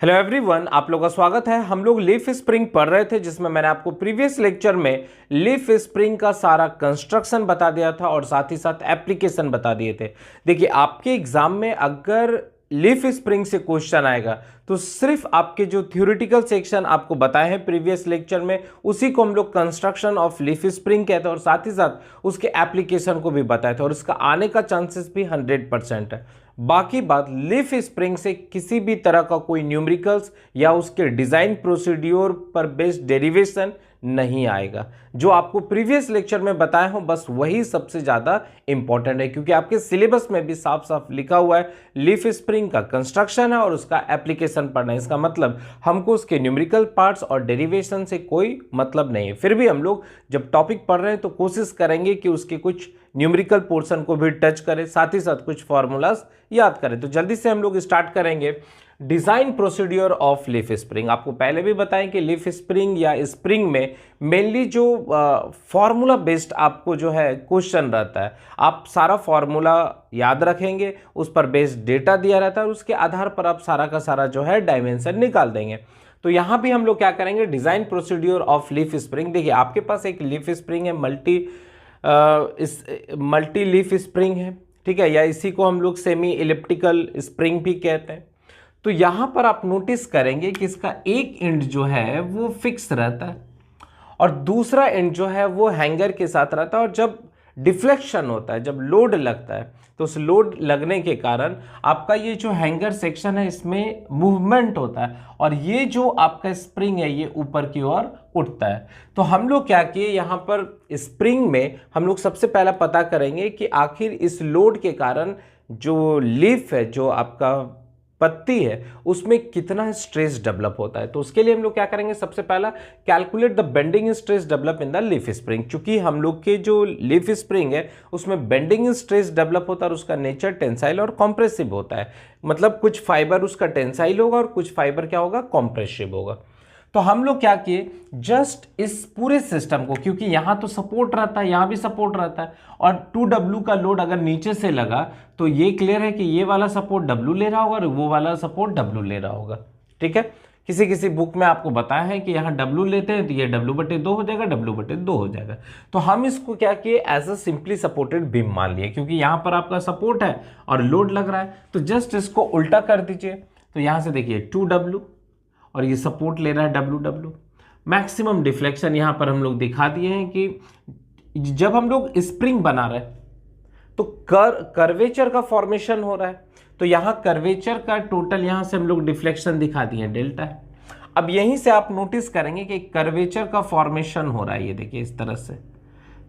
Hello everyone, आप लोगों का स्वागत है। हम लोग लीफ स्प्रिंग पढ़ रहे थे, जिसमें मैंने आपको प्रीवियस लेक्चर में लीफ स्प्रिंग का सारा कंस्ट्रक्शन बता दिया था और साथ ही साथ एप्लीकेशन बता दिए थे। देखिए, आपके एग्जाम में अगर लीफ स्प्रिंग से क्वेश्चन आएगा तो सिर्फ आपके जो थ्योरेटिकल सेक्शन आपको बताए हैं प्रीवियस लेक्चर में, उसी को हम लोग कंस्ट्रक्शन ऑफ लीफ स्प्रिंग कहते हैं और साथ ही साथ उसके एप्लीकेशन को भी बताए थे और इसका आने का चांसेस भी 100% है। बाकी बात, लीफ स्प्रिंग से किसी भी तरह का कोई न्यूमेरिकल्स या उसके डिजाइन प्रोसीड्योर पर बेस्ड डेरिवेशन नहीं आएगा। जो आपको प्रीवियस लेक्चर में बताया हूं बस वही सबसे ज्यादा इंपॉर्टेंट है, क्योंकि आपके सिलेबस में भी साफ साफ लिखा हुआ है लीफ स्प्रिंग का कंस्ट्रक्शन है और उसका एप्लीकेशन पढ़ना है। इसका मतलब हमको उसके न्यूमेरिकल पार्ट्स और डेरिवेशन से कोई मतलब नहीं है। फिर भी हम लोग जब टॉपिक पढ़ रहे हैं तो कोशिश करेंगे कि उसके कुछ न्यूमेरिकल पोर्शन को भी टच करें, साथ ही साथ कुछ फॉर्मूलाज याद करें। तो जल्दी से हम लोग स्टार्ट करेंगे design procedure of leaf spring. आपको पहले भी बताएं कि लीफ स्प्रिंग या स्प्रिंग में मेनली जो फॉर्मूला बेस्ड आपको जो है क्वेश्चन रहता है, आप सारा फॉर्मूला याद रखेंगे, उस पर बेस्ड डेटा दिया रहता है और उसके आधार पर आप सारा का सारा जो है डायमेंशन निकाल देंगे। तो यहां भी हम लोग क्या करेंगे, design procedure of leaf spring. देखिए, आपके पास एक लीफ स्प्रिंग है, मल्टी लीफ स्प्रिंग है, ठीक है, या इसी को हम लोग सेमी इलिप्टिकल स्प्रिंग भी कहते हैं। तो यहां पर आप नोटिस करेंगे कि इसका एक एंड जो है वो फिक्स रहता है और दूसरा एंड जो है वो हैंगर के साथ रहता है। और जब डिफ्लेक्शन होता है, जब लोड लगता है, तो उस लोड लगने के कारण आपका ये जो हैंगर सेक्शन है इसमें मूवमेंट होता है और ये जो आपका स्प्रिंग है ये ऊपर की ओर उठता है। तो हम लोग क्या किए, यहाँ पर स्प्रिंग में हम लोग सबसे पहला पता करेंगे कि आखिर इस लोड के कारण जो लीफ है, जो आपका पत्ती है, उसमें कितना स्ट्रेस डेवलप होता है। तो उसके लिए हम लोग क्या करेंगे, सबसे पहला calculate the bending stress develop in the leaf spring. चूंकि हम लोग के जो लीफ स्प्रिंग है उसमें बेंडिंग स्ट्रेस डेवलप होता है और उसका नेचर टेंसाइल और कॉम्प्रेसिव होता है। मतलब कुछ फाइबर उसका टेंसाइल होगा और कुछ फाइबर क्या होगा, कॉम्प्रेसिव होगा। तो हम लोग क्या किए, जस्ट इस पूरे सिस्टम को, क्योंकि यहां तो सपोर्ट रहता है, यहां भी सपोर्ट रहता है और 2W का लोड अगर नीचे से लगा तो ये क्लियर है कि ये वाला सपोर्ट W ले रहा होगा और वो वाला सपोर्ट W ले रहा होगा। ठीक है, किसी किसी बुक में आपको बताया है कि यहाँ W लेते हैं तो ये W/2 हो जाएगा, W/2 हो जाएगा। तो हम इसको क्या किए, as a simply supported beam मान लिए, क्योंकि यहाँ पर आपका सपोर्ट है और लोड लग रहा है। तो जस्ट इसको उल्टा कर दीजिए। तो यहाँ से देखिए 2W और ये सपोर्ट ले रहा है W। मैक्सिमम डिफ्लेक्शन यहां पर हम लोग दिखा दिए हैं कि जब हम लोग स्प्रिंग बना रहे हैं तो कर्वेचर का फॉर्मेशन हो रहा है। तो यहां कर्वेचर का टोटल यहां से हम लोग डिफ्लेक्शन दिखा दिए हैं, डेल्टा है। अब यहीं से आप नोटिस करेंगे कि कर्वेचर का फॉर्मेशन हो रहा है, ये देखिए इस तरह से।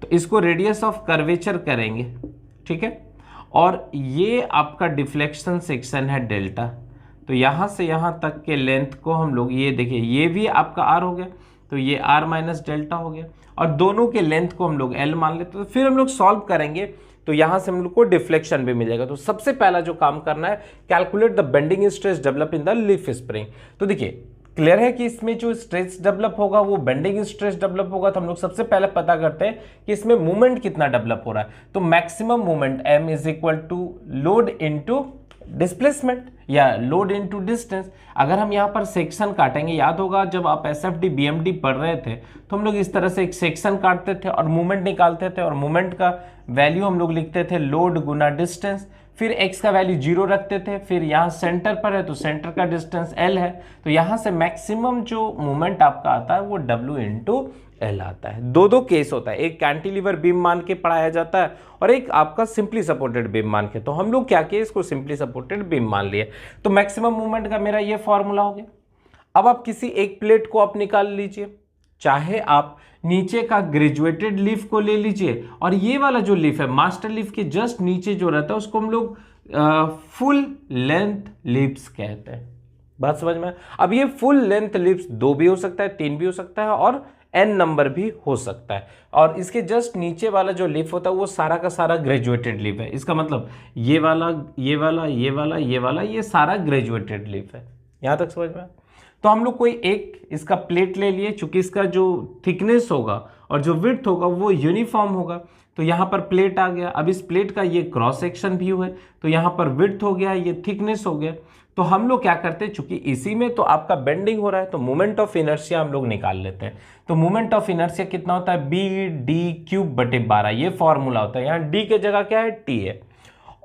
तो इसको रेडियस ऑफ कर्वेचर करेंगे, ठीक है, और ये आपका डिफ्लेक्शन सेक्शन है डेल्टा। तो यहां से यहां तक के लेंथ को हम लोग, ये देखिए ये भी आपका r हो गया, तो ये r माइनस डेल्टा हो गया और दोनों के लेंथ को हम लोग l मान लेते। तो फिर हम लोग सॉल्व करेंगे तो यहां से हम लोग को डिफ्लेक्शन भी मिलेगा। तो सबसे पहला जो काम करना है, calculate the bending stress develop in the leaf spring. तो देखिए क्लियर है कि इसमें जो स्ट्रेस डेवलप होगा वो बेंडिंग स्ट्रेस डेवलप होगा। तो हम लोग सबसे पहले पता करते हैं कि इसमें मूवमेंट कितना डेवलप हो रहा है। तो maximum movement m is equal to load into displacement या लोड इनटू डिस्टेंस। अगर हम यहाँ पर सेक्शन काटेंगे, याद होगा जब आप SFD BMD पढ़ रहे थे तो हम लोग इस तरह से एक सेक्शन काटते थे और मूवमेंट निकालते थे और मूवमेंट का वैल्यू हम लोग लिखते थे लोड गुना डिस्टेंस, फिर x का वैल्यू 0 रखते थे, फिर यहाँ सेंटर पर है तो सेंटर का डिस्टेंस l है। तो यहाँ से मैक्सिमम जो मूवमेंट आपका आता है वो W इंटू L आता है। दो केस होता है, एक कैंटिलीवर बीम मान के पढ़ाया जाता है और एक आपका सिंपली सपोर्टेड बीम मान के। तो हम लोग क्या किए, इसको सिंपली सपोर्टेड बीम मान लिए। तो मैक्सिमम मूवमेंट का मेरा ये फॉर्मूला हो गया। अब आप किसी एक प्लेट को आप निकाल लीजिए, चाहे आप नीचे का ग्रेजुएटेड लीफ को ले लीजिए और ये वाला जो लीफ है मास्टर लीफ के जस्ट नीचे जो रहता है उसको हम लोग फुल लेंथ लीफ्स कहते हैं। बात समझ में? अब ये फुल लेंथ लीफ्स 2 भी हो सकता है, 3 भी हो सकता है और n नंबर भी हो सकता है। और इसके जस्ट नीचे वाला जो लीफ होता है वो सारा का सारा ग्रेजुएटेड लीफ है। इसका मतलब ये वाला, ये वाला, ये वाला, ये वाला, ये सारा ग्रेजुएटेड लीफ है। यहां तक समझ में? तो हम लोग कोई एक इसका प्लेट ले लिए, चूंकि इसका जो थिकनेस होगा और जो विड्थ होगा वो यूनिफॉर्म होगा। तो यहाँ पर प्लेट आ गया। अब इस प्लेट का ये क्रॉस सेक्शन भी है, तो यहाँ पर विड्थ हो गया, ये थिकनेस हो गया। तो हम लोग क्या करते हैं, चूंकि इसी में तो आपका बेंडिंग हो रहा है तो मोमेंट ऑफ इनर्शिया हम लोग निकाल लेते हैं। तो मोमेंट ऑफ इनर्शिया कितना होता है, बी डी क्यूब बटे 12, ये फॉर्मूला होता है। यहाँ डी की जगह क्या है, टी है।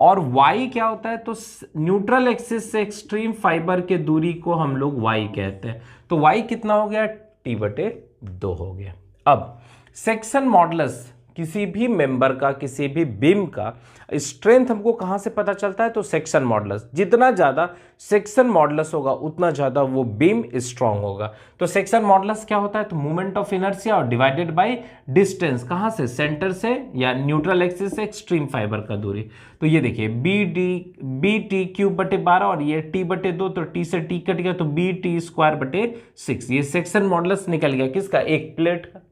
और y क्या होता है, तो न्यूट्रल एक्सिस से एक्सट्रीम फाइबर के दूरी को हम लोग y कहते हैं। तो y कितना हो गया, t बटे 2 हो गया। अब सेक्शन मॉडुलस किसी भी मेंबर का, किसी भी बीम का स्ट्रेंथ हमको कहां से पता चलता है, तो सेक्शन मॉडुलस। जितना ज्यादा सेक्शन मॉडुलस होगा उतना ज्यादा वो बीम स्ट्रांग होगा। तो सेक्शन मॉडुलस क्या होता है, तो मोमेंट ऑफ इनर्शिया और डिवाइडेड बाय डिस्टेंस, कहां से, सेंटर से या न्यूट्रल एक्सिस से एक्सट्रीम फाइबर का दूरी। तो ये देखिए बी टी क्यूब बटे 12 और ये टी बटे 2, तो टी से टी कट गया तो बी टी स्क्वायर बटे 6। ये सेक्शन मॉडुलस निकल गया किसका, एक प्लेट का।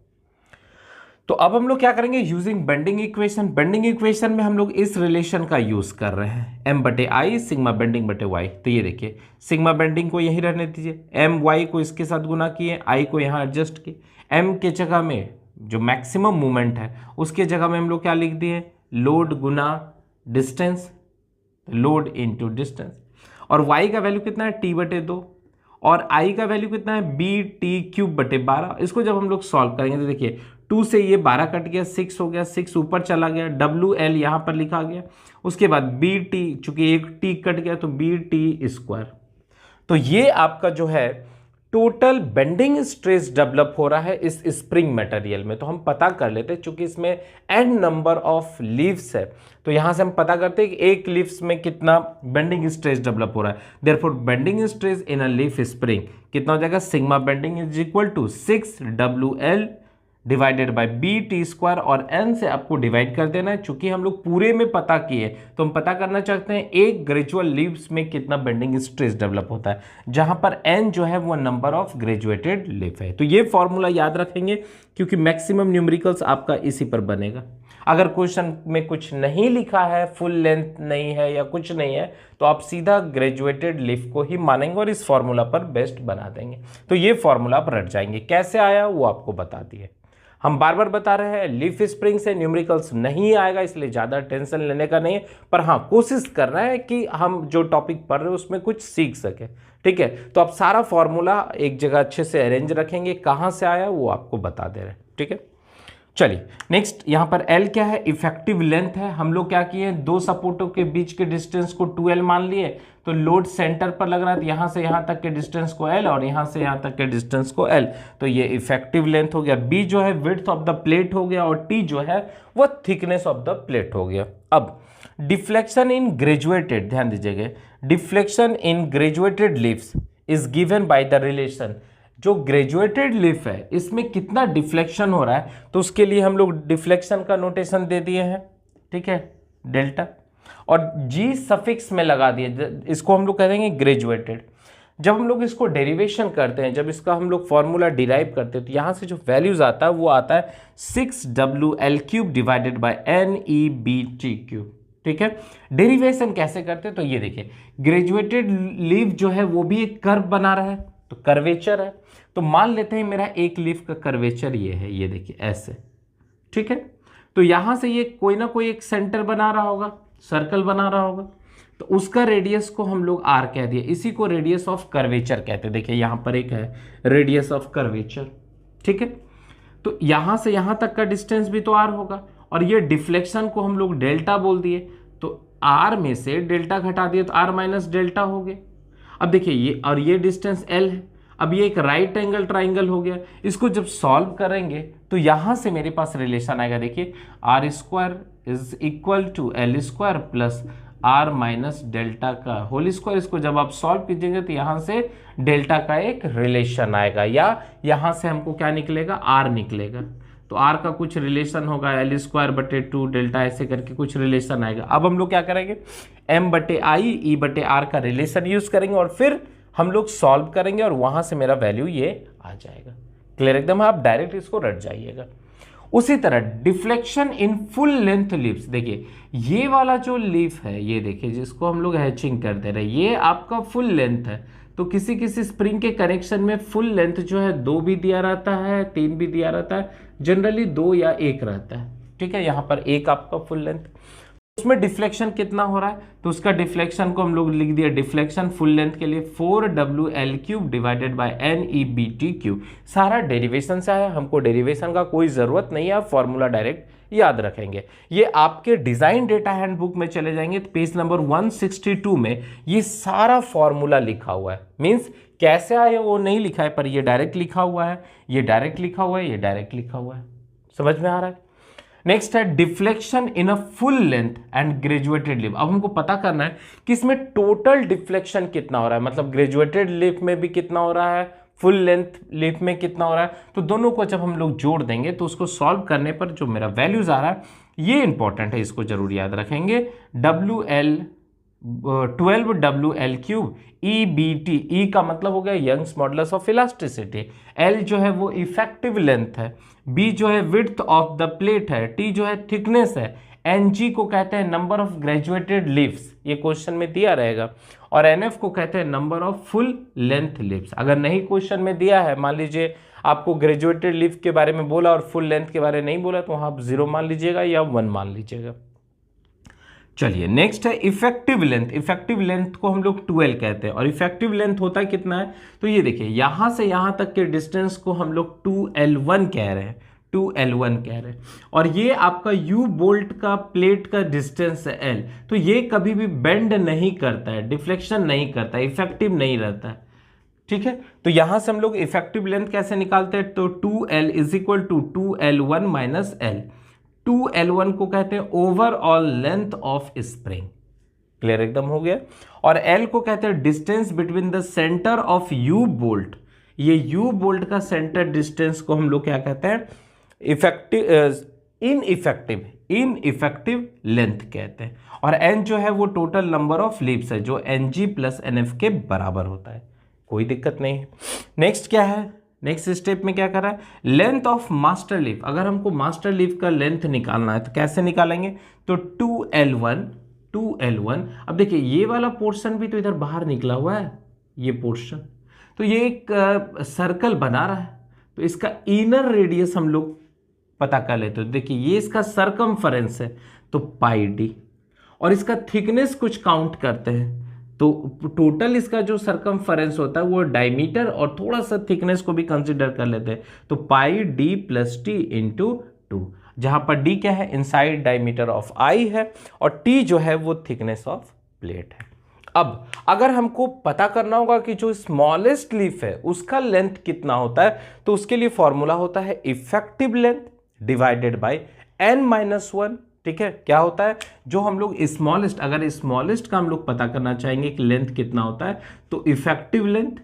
तो अब हम लोग क्या करेंगे, using bending equation. Bending equation में हम लोग इस रिलेशन का यूज कर रहे हैं, m बटे आई सिग्मा बेंडिंग बटे y। तो ये देखिए सिग्मा बेंडिंग को यहीं रहने दीजिए, m y को इसके साथ गुना किए, i को यहाँ एडजस्ट किए। m के जगह में जो मैक्सिमम मूवमेंट है उसके जगह में हम लोग क्या लिख दिए, लोड गुना डिस्टेंस, लोड इंटू डिस्टेंस। और y का वैल्यू कितना है, t बटे 2, और i का वैल्यू कितना है, बी टी क्यूब बटे 12। इसको जब हम लोग सॉल्व करेंगे तो देखिए 2 से ये 12 कट गया, 6 हो गया, 6 ऊपर चला गया, डब्ल्यू एल यहाँ पर लिखा गया। उसके बाद बी टी, चूंकि एक टी कट गया तो बी टी स्क्वायर। तो ये आपका जो है टोटल बेंडिंग स्ट्रेस डेवलप हो रहा है इस स्प्रिंग मटेरियल में। तो हम पता कर लेते हैं, चूंकि इसमें एन नंबर ऑफ लीव्स है तो यहां से हम पता करते हैं कि एक लीव्स में कितना बेंडिंग स्ट्रेस डेवलप हो रहा है। Therefore bending stress in a leaf spring कितना हो जाएगा, sigma bending is equal to 6 W L divided by B T square, और एन से आपको डिवाइड कर देना है। चूंकि हम लोग पूरे में पता किए तो हम पता करना चाहते हैं एक ग्रेजुअल लीव्स में कितना बेंडिंग स्ट्रेस डेवलप होता है, जहां पर एन जो है वो नंबर ऑफ ग्रेजुएटेड लीफ है। तो ये फॉर्मूला याद रखेंगे क्योंकि मैक्सिमम न्यूमेरिकल्स आपका इसी पर बनेगा। अगर क्वेश्चन में कुछ नहीं लिखा है, फुल लेंथ नहीं है या कुछ नहीं है, तो आप सीधा ग्रेजुएटेड लीफ को ही मानेंगे और इस फॉर्मूला पर बेस्ट बना देंगे। तो ये फॉर्मूला आप रट जाएंगे। कैसे आया वो आपको बता दिए। हम बार बार बता रहे हैं लीफ स्प्रिंग से न्यूमेरिकल्स नहीं आएगा, इसलिए ज़्यादा टेंशन लेने का नहीं है, पर हाँ कोशिश करना है कि हम जो टॉपिक पढ़ रहे हैं उसमें कुछ सीख सके। ठीक है, तो आप सारा फॉर्मूला एक जगह अच्छे से अरेंज रखेंगे, कहाँ से आया वो आपको बता दे रहे हैं। ठीक है, चलिए नेक्स्ट यहाँ पर L क्या है, इफेक्टिव लेंथ है। हम लोग क्या किए, दो सपोर्टों के बीच के डिस्टेंस को 2L मान लिए। तो लोड सेंटर पर लग रहा है तो यहाँ से यहाँ तक के डिस्टेंस को L और यहाँ से यहाँ तक के डिस्टेंस को L। तो ये इफेक्टिव लेंथ हो गया। B जो है विड्थ ऑफ द प्लेट हो गया और T जो है वो थिकनेस ऑफ द प्लेट हो गया। अब डिफ्लेक्शन इन ग्रेजुएटेड, ध्यान दीजिएगा, deflection in graduated leaves is given by the relation. जो ग्रेजुएटेड लीफ है इसमें कितना डिफ्लेक्शन हो रहा है, तो उसके लिए हम लोग डिफ्लेक्शन का नोटेशन दे दिए हैं। ठीक है, डेल्टा, और जी सफिक्स में लगा दिए, इसको हम लोग कह देंगे ग्रेजुएटेड। जब हम लोग इसको डेरिवेशन करते हैं, जब इसका हम लोग फॉर्मूला डिराइव करते हैं, तो यहाँ से जो वैल्यूज आता है वो आता है 6WL cube divided by NEBT cube. ठीक है, डेरिवेशन कैसे करते हैं, तो ये देखिए ग्रेजुएटेड लीफ जो है वो भी एक कर्व बना रहा है, तो कर्वेचर है। तो मान लेते हैं मेरा एक लीफ का कर्वेचर ये है, ये देखिए ऐसे। ठीक है, तो यहां से ये कोई ना कोई एक सेंटर बना रहा होगा, सर्कल बना रहा होगा, तो उसका रेडियस को हम लोग R कह दिए। इसी को रेडियस ऑफ कर्वेचर कहते हैं। देखिए यहां पर एक है रेडियस ऑफ कर्वेचर। ठीक है, तो यहां से यहां तक का डिस्टेंस भी तो R होगा, और ये डिफ्लेक्शन को हम लोग डेल्टा बोल दिए, तो R में से डेल्टा घटा दिए तो R माइनस डेल्टा हो गए। अब देखिए ये और ये डिस्टेंस L है। अब ये एक राइट एंगल ट्राइंगल हो गया। इसको जब सॉल्व करेंगे तो यहां से मेरे पास रिलेशन आएगा, देखिए R square is equal to L square plus R minus delta का होल स्क्वायर। इसको जब आप सॉल्व कीजिएंगे तो यहां से डेल्टा का एक रिलेशन आएगा, या यहां से हमको क्या निकलेगा, R निकलेगा। तो R का कुछ रिलेशन होगा L स्क्वायर बटे 2 डेल्टा, ऐसे करके कुछ रिलेशन आएगा। अब हम लोग क्या करेंगे, M बटे आई E बटे R का रिलेशन यूज करेंगे और फिर हम लोग सॉल्व करेंगे और वहां से मेरा वैल्यू ये आ जाएगा। क्लियर एकदम, आप डायरेक्ट इसको रट जाइएगा। उसी तरह deflection in full length leaves, देखिए ये वाला जो लीफ है, ये देखिए जिसको हम लोग हैचिंग कर दे रहे हैं, ये आपका फुल लेंथ है। तो किसी किसी स्प्रिंग के कनेक्शन में फुल लेंथ जो है 2 भी दिया रहता है, 3 भी दिया रहता है, जनरली 2 या 1 रहता है। ठीक है, यहाँ पर 1 आपका फुल लेंथ। उसमें डिफ्लेक्शन कितना हो रहा है, तो उसका डिफ्लेक्शन को हम लोग लिख दिया, डिफ्लेक्शन फुल लेंथ के लिए 4WL³ डिवाइडेड बाय NEBT³। सारा डेरिवेशन से आया, हमको डेरिवेशन का कोई जरूरत नहीं है, आप फॉर्मूला डायरेक्ट याद रखेंगे। ये आपके डिजाइन डेटा हैंडबुक में चले जाएंगे तो पेज नंबर 162 में ये सारा फॉर्मूला लिखा हुआ है। मींस कैसे आए वो नहीं लिखा है, पर ये डायरेक्ट लिखा हुआ है, ये डायरेक्ट लिखा हुआ है, ये डायरेक्ट लिखा हुआ है। समझ में आ रहा है? नेक्स्ट है deflection in a full length and graduated lip. अब हमको पता करना है कि इसमें टोटल डिफ्लेक्शन कितना हो रहा है, मतलब ग्रेजुएटेड लिप में भी कितना हो रहा है, फुल लेंथ लिप में कितना हो रहा है। तो दोनों को जब हम लोग जोड़ देंगे तो उसको सॉल्व करने पर जो मेरा वैल्यूज आ रहा है ये इंपॉर्टेंट है, इसको जरूर याद रखेंगे। WL 12WL³ EBT, ई का मतलब हो गया Young's modulus of elasticity, L जो है वो इफेक्टिव लेंथ है, B जो है विड्थ ऑफ द प्लेट है, T जो है थिकनेस है, NG को कहते हैं नंबर ऑफ ग्रेजुएटेड लिप्स, ये क्वेश्चन में दिया रहेगा, और NF को कहते हैं number of full length lips. अगर नहीं क्वेश्चन में दिया है, मान लीजिए आपको ग्रेजुएटेड लिप के बारे में बोला और फुल लेंथ के बारे में नहीं बोला, तो वहां आप 0 मान लीजिएगा या 1 मान लीजिएगा। चलिए नेक्स्ट है इफेक्टिव लेंथ। इफेक्टिव लेंथ को हम लोग 2L कहते हैं, और इफेक्टिव लेंथ होता है कितना है, तो ये देखिए यहां से यहां तक के डिस्टेंस को हम लोग 2L1 कह रहे हैं, 2L1 कह रहे हैं, और ये आपका U बोल्ट का प्लेट का डिस्टेंस है L। तो ये कभी भी बेंड नहीं करता है, डिफ्लेक्शन नहीं करता है, इफेक्टिव नहीं रहता है। ठीक है, तो यहां से हम लोग इफेक्टिव लेंथ कैसे निकालते हैं, तो 2L is equal to 2L1 minus L। 2L1 को कहते हैं overall length of spring, clear एकदम हो गया, और L को कहते हैं distance between the centre of U bolt. ये U बोल्ट का सेंटर डिस्टेंस को हम लोग क्या कहते हैं, इनइफेक्टिव लेंथ कहते हैं, और N जो है वो टोटल नंबर ऑफ लीप्स है, जो NG प्लस NF के बराबर होता है, कोई दिक्कत नहीं है। नेक्स्ट क्या है, नेक्स्ट स्टेप में क्या कर रहा है, लेंथ ऑफ मास्टर लीफ। अगर हमको मास्टर लीफ का लेंथ निकालना है तो कैसे निकालेंगे, तो 2L1। अब देखिए ये वाला पोर्शन भी तो इधर बाहर निकला हुआ है, ये पोर्शन, तो ये एक सर्कल बना रहा है, तो इसका इनर रेडियस हम लोग पता कर लेते हैं। देखिए ये इसका सरकमफेरेंस है, तो πd, और इसका थिकनेस कुछ काउंट करते हैं, तो टोटल इसका जो सरकमफेरेंस होता है वो डायमीटर और थोड़ा सा थिकनेस को भी कंसीडर कर लेते हैं, तो πd + t × 2, जहां पर d क्या है, इनसाइड डायमीटर ऑफ आई है, और t जो है वो थिकनेस ऑफ प्लेट है। अब अगर हमको पता करना होगा कि जो स्मॉलेस्ट लीफ है उसका लेंथ कितना होता है, तो उसके लिए फॉर्मूला होता है effective length divided by n-1। ठीक है, क्या होता है, जो हम लोग स्मॉलेस्ट, अगर स्मॉलेस्ट का हम लोग पता करना चाहेंगे कि लेंथ कितना होता है, तो effective length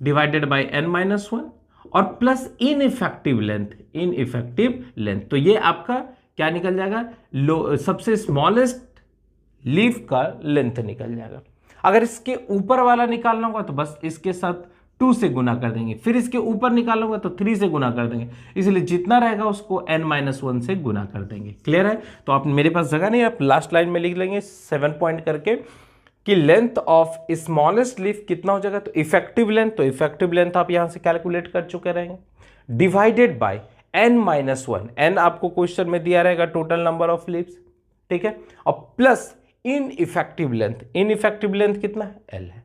divided by n-1 और प्लस इनइफेक्टिव लेंथ, तो ये आपका क्या निकल जाएगा, सबसे स्मॉलेस्ट लीफ का लेंथ निकल जाएगा। अगर इसके ऊपर वाला निकालना होगा तो बस इसके साथ 2 से गुना कर देंगे, फिर इसके ऊपर निकालना होगा तो 3 से गुना कर देंगे, इसलिए जितना रहेगा उसको n-1 से गुना कर देंगे। क्लियर है, तो आप, मेरे पास जगह नहीं, आप लास्ट लाइन में लिख लेंगे 7 पॉइंट करके कि लेंथ ऑफ स्मॉलेस्ट लीफ कितना हो जाएगा, तो इफेक्टिव लेंथ आप यहां से कैलकुलेट कर चुके रहेंगे, डिवाइडेड बाय n-1, n आपको क्वेश्चन में दिया रहेगा टोटल नंबर ऑफ लीव्स, ठीक है, और प्लस इनइफेक्टिव लेंथ कितना है, L है।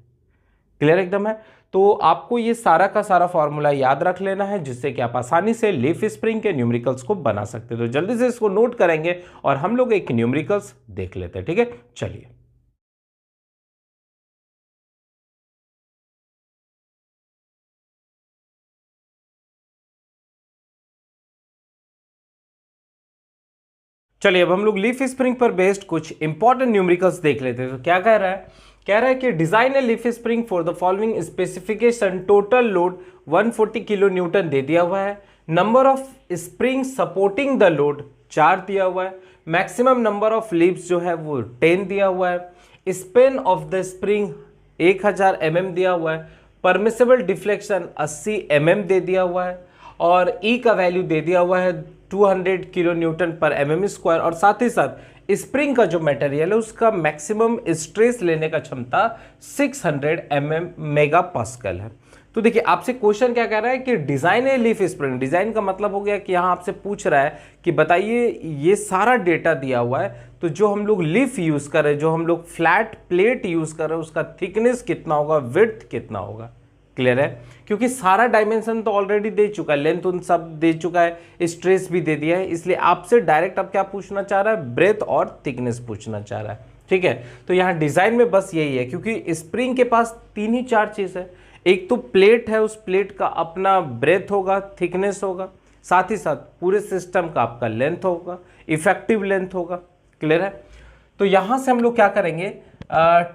क्लियर एकदम है, तो आपको ये सारा का सारा फॉर्मूला याद रख लेना है, जिससे कि आप आसानी से लीफ स्प्रिंग के न्यूमेरिकल्स को बना सकते हैं। तो जल्दी से इसको नोट करेंगे और हम लोग एक न्यूमेरिकल्स देख लेते हैं। ठीक है, चलिए अब हम लोग लीफ स्प्रिंग पर बेस्ड कुछ इंपॉर्टेंट न्यूमेरिकल्स देख लेते हैं। तो क्या कह रहा है, कि design a leaf spring for the following specification, total load 140 kilo newton दे दिया हुआ है, number of spring supporting the load 4 दिया हुआ है, मैक्सिमम नंबर ऑफ लीव्स जो है वो 10 दिया हुआ है, span of the spring 1000 mm दिया हुआ है, परमिसिबल डिफ्लेक्शन 80 mm दे दिया हुआ है, और ई का वैल्यू दे दिया हुआ है 200 किलो न्यूटन पर mm², और साथ ही साथ स्प्रिंग का जो मटेरियल है उसका मैक्सिमम स्ट्रेस लेने का क्षमता 600 मेगा पास्कल है। तो देखिए आपसे क्वेश्चन क्या कह रहा है कि डिजाइन है लीफ स्प्रिंग। डिजाइन का मतलब हो गया कि यहाँ आपसे पूछ रहा है कि बताइए ये सारा डेटा दिया हुआ है, तो जो हम लोग लीफ यूज कर रहे हैं, जो हम लोग फ्लैट प्लेट यूज कर रहे हैं, उसका थिकनेस कितना होगा, विड्थ कितना होगा। क्लियर है, क्योंकि सारा डायमेंशन तो ऑलरेडी दे चुका है, लेंथ उन सब दे चुका है, स्ट्रेस भी दे दिया है, इसलिए आपसे डायरेक्ट अब क्या पूछना चाह रहा है, ब्रेथ और थिकनेस पूछना चाह रहा है। ठीक है, तो यहाँ डिजाइन में बस यही है, क्योंकि स्प्रिंग के पास 3 ही 4 चीज है। एक तो प्लेट है, उस प्लेट का अपना ब्रेथ होगा, थिकनेस होगा, साथ ही साथ पूरे सिस्टम का आपका लेंथ होगा, इफेक्टिव लेंथ होगा। क्लियर है, तो यहां से हम लोग क्या करेंगे,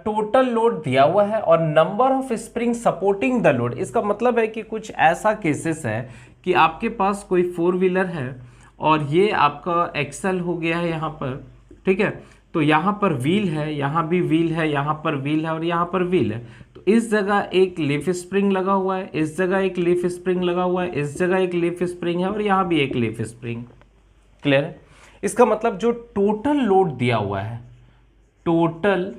टोटल लोड दिया हुआ है और number of spring supporting the load. इसका मतलब है कि कुछ ऐसा केसेस है कि आपके पास कोई 4 व्हीलर है और ये आपका एक्सल हो गया है यहाँ पर। ठीक है, तो यहाँ पर व्हील है, यहाँ भी व्हील है, यहाँ पर व्हील है और यहाँ पर व्हील है। तो इस जगह एक लीफ स्प्रिंग लगा हुआ है, इस जगह एक लीफ स्प्रिंग लगा हुआ है, इस जगह एक लीफ स्प्रिंग है और यहाँ भी एक लीफ स्प्रिंग। क्लियर है, इसका मतलब जो टोटल लोड दिया हुआ है, टोटल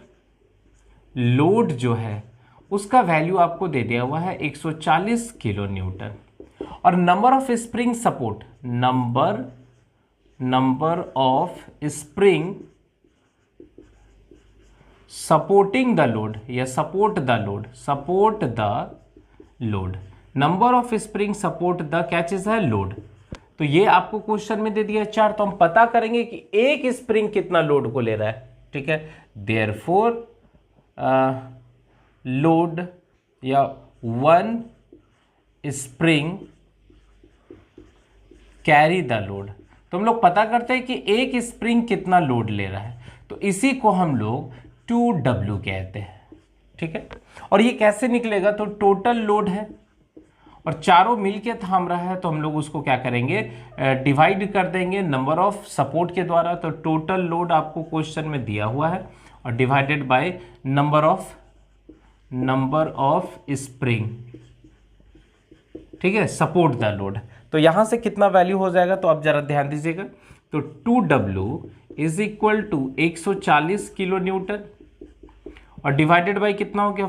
लोड जो है उसका वैल्यू आपको दे दिया हुआ है 140 किलो न्यूटन। और number of spring support, number of spring supporting the load या support the load, number of spring support the क्या चीज है, लोड। तो ये आपको क्वेश्चन में दे दिया 4, तो हम पता करेंगे कि एक स्प्रिंग कितना लोड को ले रहा है। ठीक है, देयरफॉर लोड या 1 स्प्रिंग कैरी द लोड। तो हम लोग पता करते हैं कि एक स्प्रिंग कितना लोड ले रहा है, तो इसी को हम लोग 2W कहते हैं। ठीक है, और ये कैसे निकलेगा, तो टोटल लोड है और चारों मिलके थाम रहा है, तो हम लोग उसको क्या करेंगे, डिवाइड कर देंगे नंबर ऑफ सपोर्ट के द्वारा। तो टोटल लोड आपको क्वेश्चन में दिया हुआ है और divided by number of spring. ठीक है, सपोर्ट द लोड। तो यहां से कितना वैल्यू हो जाएगा, तो आप जरा ध्यान दीजिएगा। तो 2W is equal to 140 kilo newton और डिवाइडेड बाय कितना हो गया,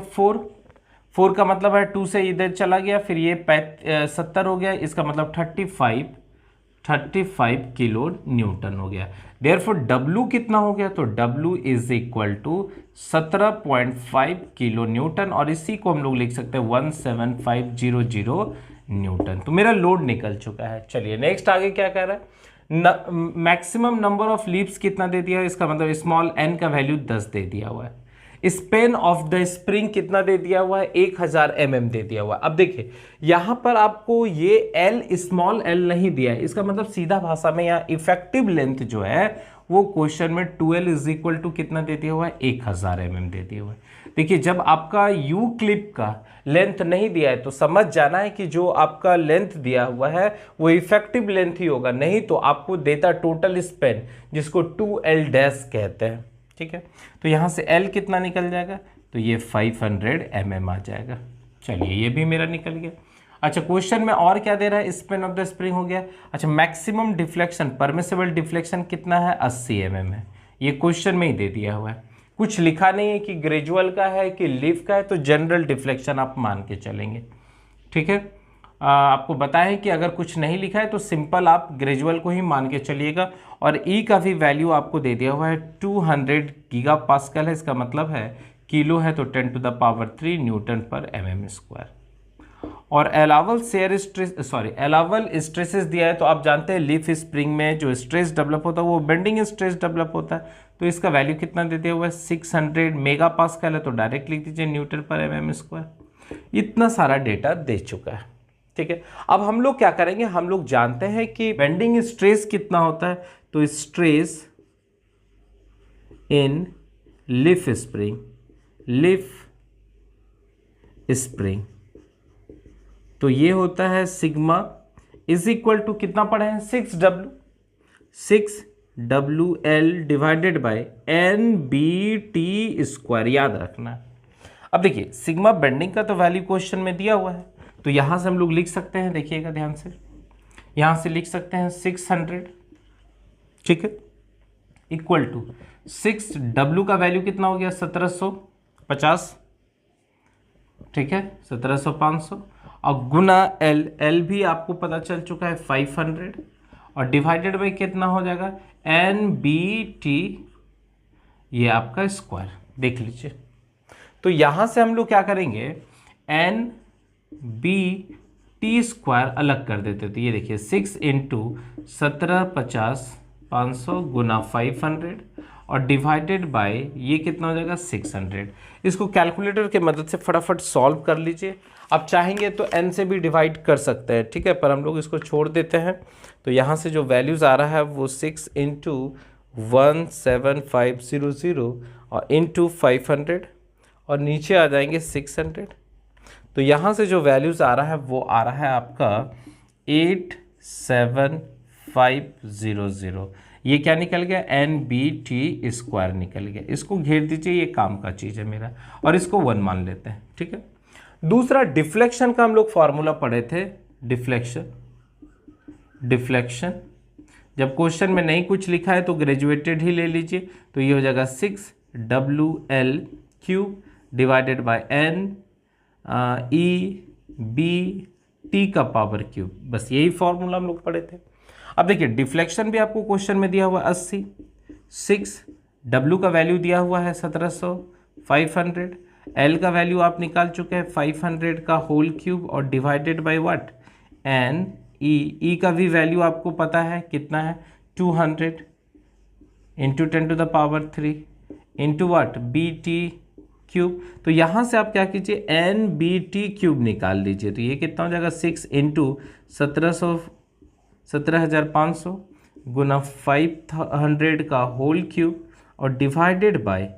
4 का मतलब है 2 से इधर चला गया, फिर ये 70 हो गया, इसका मतलब 35 किलो न्यूटन हो गया। देयरफॉर W कितना हो गया, तो W is equal to 17.5 kilo newton और इसी को हम लोग लिख सकते हैं 17500 न्यूटन। तो मेरा लोड निकल चुका है। चलिए नेक्स्ट आगे क्या कह रहा है, मैक्सिमम नंबर ऑफ लीप्स कितना दे दिया है, इसका मतलब स्मॉल n का वैल्यू 10 दे दिया हुआ है। स्पेन ऑफ द स्प्रिंग कितना दे दिया हुआ है, 1000 mm दे दिया हुआ है। अब देखिए यहां पर आपको ये L स्मॉल l नहीं दिया है, इसका मतलब सीधा भाषा में यहाँ इफेक्टिव लेंथ जो है वो क्वेश्चन में 2L इज इक्वल टू कितना दे दिया हुआ है, 1000 mm दे दिया हुआ है। देखिए जब आपका यू क्लिप का लेंथ नहीं दिया है तो समझ जाना है कि जो आपका लेंथ दिया हुआ है वो इफेक्टिव लेंथ ही होगा, नहीं तो आपको देता टोटल स्पेन जिसको 2L डैश कहते हैं। ठीक है, तो यहां से L कितना निकल जाएगा, तो ये 500 mm आ जाएगा। चलिए ये भी मेरा निकल गया। अच्छा क्वेश्चन में और क्या दे रहा है, स्पेन ऑफ द स्प्रिंग हो गया। अच्छा मैक्सिमम डिफ्लेक्शन, परमिसिबल डिफ्लेक्शन कितना है, 80 mm है, ये क्वेश्चन में ही दे दिया हुआ है। कुछ लिखा नहीं है कि ग्रेजुअल का है कि लीफ का है, तो जनरल डिफ्लेक्शन आप मान के चलेंगे। ठीक है, आपको बताएं कि अगर कुछ नहीं लिखा है तो सिंपल आप ग्रेजुअल को ही मान के चलिएगा। और ई का भी वैल्यू आपको दे दिया हुआ है 200 गीगा पास्कल है, इसका मतलब है किलो है तो 10⁻³ न्यूटन पर mm²। और अलावल स्ट्रेसेस दिया है, तो आप जानते हैं लीफ स्प्रिंग में जो स्ट्रेस डेवलप होता है वो बेंडिंग स्ट्रेस डेवलप होता है, तो इसका वैल्यू कितना दे दिया हुआ है, 600 मेगा पास्कल है, तो डायरेक्ट लिख दीजिए न्यूटन पर mm²। इतना सारा डेटा दे चुका है। ठीक है, अब हम लोग क्या करेंगे, हम लोग जानते हैं कि बेंडिंग स्ट्रेस कितना होता है, तो स्ट्रेस इन लीफ स्प्रिंग तो ये होता है सिग्मा इज इक्वल टू कितना पढ़े हैं, 6WL डिवाइडेड बाय NBT², याद रखना। अब देखिए सिग्मा बेंडिंग का तो वैल्यू क्वेश्चन में दिया हुआ है, तो यहां से हम लोग लिख सकते हैं, देखिएगा ध्यान से, यहां से लिख सकते हैं 600, ठीक है, इक्वल टू 6W का वैल्यू कितना हो गया, 1750, ठीक है, 1700 और गुना एल, एल भी आपको पता चल चुका है 500 और डिवाइडेड बाई कितना हो जाएगा एन बी टी, ये आपका स्क्वायर देख लीजिए। तो यहां से हम लोग क्या करेंगे, एन बी टी स्क्वायर अलग कर देते। तो ये देखिए 6 इंटू 1750 गुना 500 और डिवाइडेड बाय ये कितना हो जाएगा 600। इसको कैलकुलेटर के मदद से फटाफट सॉल्व कर लीजिए। आप चाहेंगे तो n से भी डिवाइड कर सकते हैं, ठीक है, पर हम लोग इसको छोड़ देते हैं। तो यहाँ से जो वैल्यूज़ आ रहा है वो 6 इंटू 17500 और इंटू 500 और नीचे आ जाएंगे 600। तो यहाँ से जो वैल्यूज़ आ रहा है वो आ रहा है आपका 87500। ये क्या निकल गया, एन बी टी स्क्वायर निकल गया। इसको घेर दीजिए, ये काम का चीज़ है मेरा, और इसको 1 मान लेते हैं, ठीक है। दूसरा डिफ्लेक्शन का हम लोग फॉर्मूला पढ़े थे, डिफ्लेक्शन जब क्वेश्चन में नहीं कुछ लिखा है तो ग्रेजुएटेड ही ले लीजिए। तो ये हो जाएगा 6WL³ divided by N E B T का पावर क्यूब। बस यही फॉर्मूला हम लोग पढ़े थे। अब देखिए डिफ्लेक्शन भी आपको क्वेश्चन में दिया हुआ 80, 6 W का वैल्यू दिया हुआ है 1700, 500 L का वैल्यू आप निकाल चुके हैं 500 का होल क्यूब और divided by what N E का भी वैल्यू आपको पता है कितना है 200 into 10 to the power 3 into what B T cube. तो यहाँ से आप क्या कीजिए एन बी टी क्यूब निकाल लीजिए। तो ये कितना हो जाएगा 6 इंटू 17,500 गुना 500 का होल क्यूब और divided by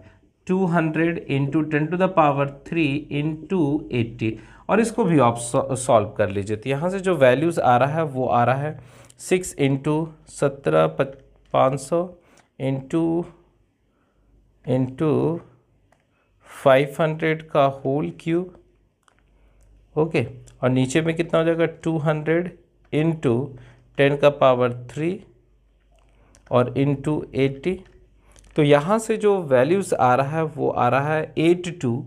200 into 10 to the power 3 into 80 और इसको भी आप सॉल्व कर लीजिए। तो यहाँ से जो वैल्यूज़ आ रहा है वो आ रहा है 6 इंटू 17,500 इंटू 500 का होल क्यूब, ओके, और नीचे में कितना हो जाएगा 200 इंटू 10 का पावर 3 और इंटू 80। तो यहाँ से जो वैल्यूज़ आ रहा है वो आ रहा है 82,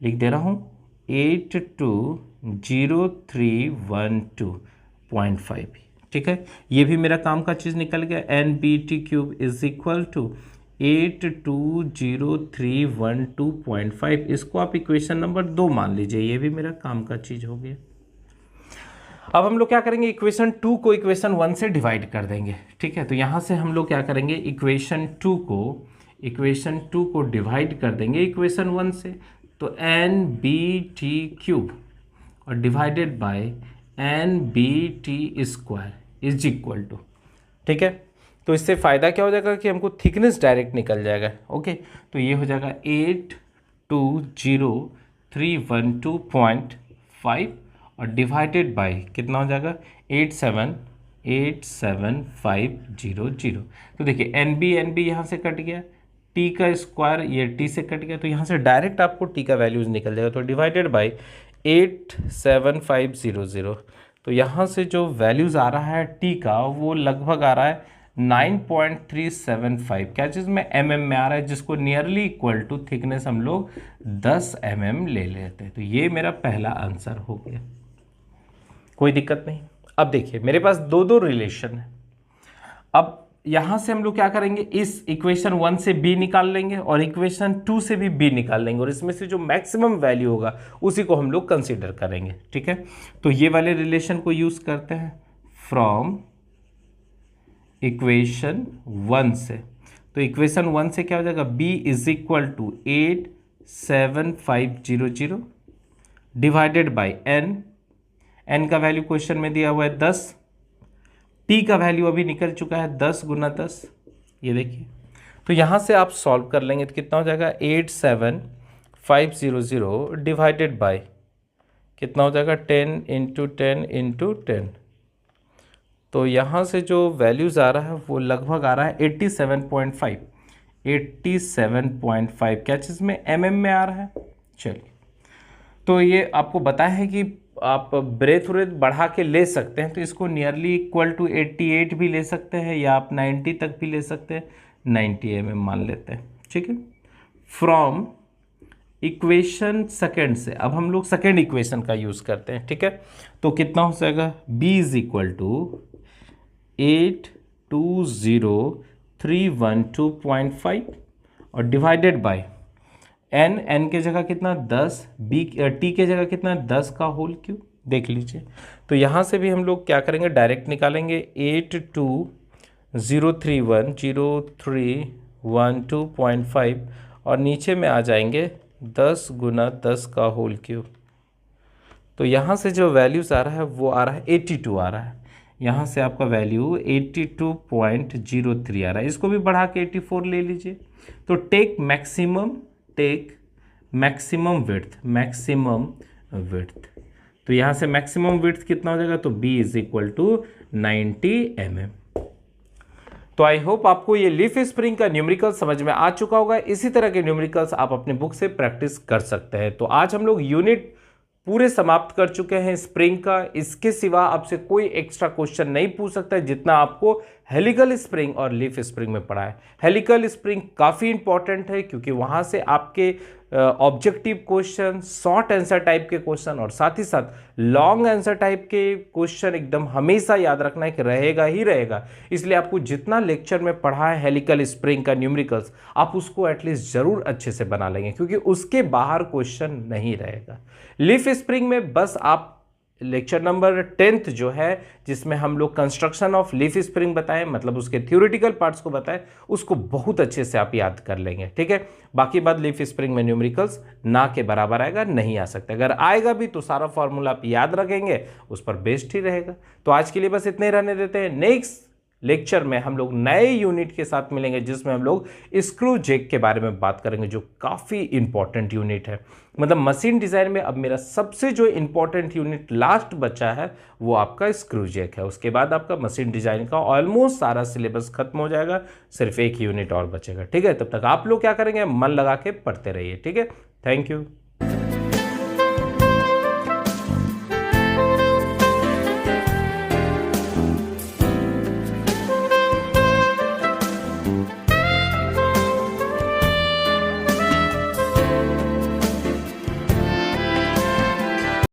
लिख दे रहा हूँ 820312.5, ठीक है। ये भी मेरा काम का चीज़ निकल गया, N B T cube is equal to 820312.5। इसको आप इक्वेशन नंबर 2 मान लीजिए, ये भी मेरा काम का चीज़ हो गया। अब हम लोग क्या करेंगे, इक्वेशन 2 को इक्वेशन 1 से डिवाइड कर देंगे, ठीक है। तो यहाँ से हम लोग क्या करेंगे, इक्वेशन 2 को डिवाइड कर देंगे इक्वेशन 1 से। तो एन बी टी क्यूब और divided by N B T square is equal to, ठीक है। तो इससे फ़ायदा क्या हो जाएगा कि हमको थिकनेस डायरेक्ट निकल जाएगा, ओके। तो ये हो जाएगा 820312.5 और डिवाइडेड बाय कितना हो जाएगा 8787500। तो देखिए एन बी यहाँ से कट गया, टी का स्क्वायर ये टी से कट गया, तो यहाँ से डायरेक्ट आपको टी का वैल्यूज निकल जाएगा। तो डिवाइडेड बाय 87500। तो यहाँ से जो वैल्यूज़ आ रहा है टी का वो लगभग आ रहा है 9.375, क्या चीज़ में mm में आ रहा है, जिसको नियरली इक्वल टू थिकनेस हम लोग 10 mm ले लेते हैं। तो ये मेरा पहला आंसर हो गया, कोई दिक्कत नहीं। अब देखिए मेरे पास दो रिलेशन है। अब यहाँ से हम लोग क्या करेंगे, इस इक्वेशन 1 से b निकाल लेंगे और इक्वेशन 2 से भी b निकाल लेंगे और इसमें से जो मैक्सिमम वैल्यू होगा उसी को हम लोग कंसीडर करेंगे, ठीक है। तो ये वाले रिलेशन को यूज़ करते हैं फ्रॉम इक्वेशन 1 से। तो इक्वेशन 1 से क्या हो जाएगा, b is equal to 87500 divided by n का वैल्यू क्वेश्चन में दिया हुआ है 10, t का वैल्यू अभी निकल चुका है 10 गुना 10, ये देखिए। तो यहाँ से आप सॉल्व कर लेंगे तो कितना हो जाएगा 87500 डिवाइडेड बाई कितना हो जाएगा 10 इंटू 10 इंटू 10। तो यहाँ से जो वैल्यूज़ आ रहा है वो लगभग आ रहा है 87.5, क्या चीज़ में mm में आ रहा है। चलिए, तो ये आपको बताया है कि आप ब्रेथ बढ़ा के ले सकते हैं, तो इसको नियरली इक्वल टू 88 भी ले सकते हैं या आप 90 तक भी ले सकते हैं, 90 mm मान लेते हैं, ठीक है। फ्रॉम इक्वेशन सेकेंड से अब हम लोग सेकेंड इक्वेशन का यूज़ करते हैं, ठीक है। तो कितना हो जाएगा, b इज इक्वल टू 820,312.5 और डिवाइडेड बाय n के जगह कितना 10, t के जगह कितना 10 का होल क्यूब, देख लीजिए। तो यहाँ से भी हम लोग क्या करेंगे, डायरेक्ट निकालेंगे 820,312.5 और नीचे में आ जाएंगे 10 गुना 10 का होल क्यूब। तो यहाँ से जो वैल्यूज़ आ रहा है वो आ रहा है 82 आ रहा है, यहाँ से आपका वैल्यू 82.03 आ रहा है। इसको भी बढ़ा के 84 ले लीजिए। तो टेक मैक्सिमम विड्थ, तो यहाँ से मैक्सिमम विड्थ कितना हो जाएगा, तो b is equal to 90 mm। तो आई होप आपको ये लीफ स्प्रिंग का न्यूमेरिकल समझ में आ चुका होगा। इसी तरह के न्यूमेरिकल्स आप अपने बुक से प्रैक्टिस कर सकते हैं। तो आज हम लोग यूनिट पूरे समाप्त कर चुके हैं स्प्रिंग का। इसके सिवा आपसे कोई एक्स्ट्रा क्वेश्चन नहीं पूछ सकता है जितना आपको हेलिकल स्प्रिंग और लीफ स्प्रिंग में पढ़ा है। हेलिकल स्प्रिंग काफ़ी इंपॉर्टेंट है क्योंकि वहाँ से आपके objective question, short answer type के क्वेश्चन और साथ ही साथ लॉन्ग आंसर टाइप के क्वेश्चन एकदम हमेशा याद रखना है कि रहेगा ही रहेगा। इसलिए आपको जितना लेक्चर में पढ़ा है हेलिकल स्प्रिंग का न्यूमेरिकल्स, आप उसको एटलीस्ट जरूर अच्छे से बना लेंगे क्योंकि उसके बाहर क्वेश्चन नहीं रहेगा। लीफ स्प्रिंग में बस आप लेक्चर नंबर 10th जो है, जिसमें हम लोग कंस्ट्रक्शन ऑफ लीफ स्प्रिंग बताएं, मतलब उसके थ्योरेटिकल पार्ट्स को बताएं, उसको बहुत अच्छे से आप याद कर लेंगे, ठीक है। बाकी बात लीफ स्प्रिंग में न्यूमेरिकल्स ना के बराबर आएगा, नहीं आ सकता। अगर आएगा भी तो सारा फॉर्मूला आप याद रखेंगे, उस पर बेस्ड ही रहेगा। तो आज के लिए बस इतने रहने देते हैं। नेक्स्ट लेक्चर में हम लोग नए यूनिट के साथ मिलेंगे जिसमें हम लोग स्क्रू जैक के बारे में बात करेंगे, जो काफ़ी इंपॉर्टेंट यूनिट है। मतलब मशीन डिज़ाइन में अब मेरा सबसे जो इंपॉर्टेंट यूनिट लास्ट बचा है वो आपका स्क्रू जैक है। उसके बाद आपका मशीन डिज़ाइन का ऑलमोस्ट सारा सिलेबस खत्म हो जाएगा, सिर्फ एक यूनिट और बचेगा, ठीक है। तब तक आप लोग क्या करेंगे, मन लगा के पढ़ते रहिए, ठीक है। Thank you.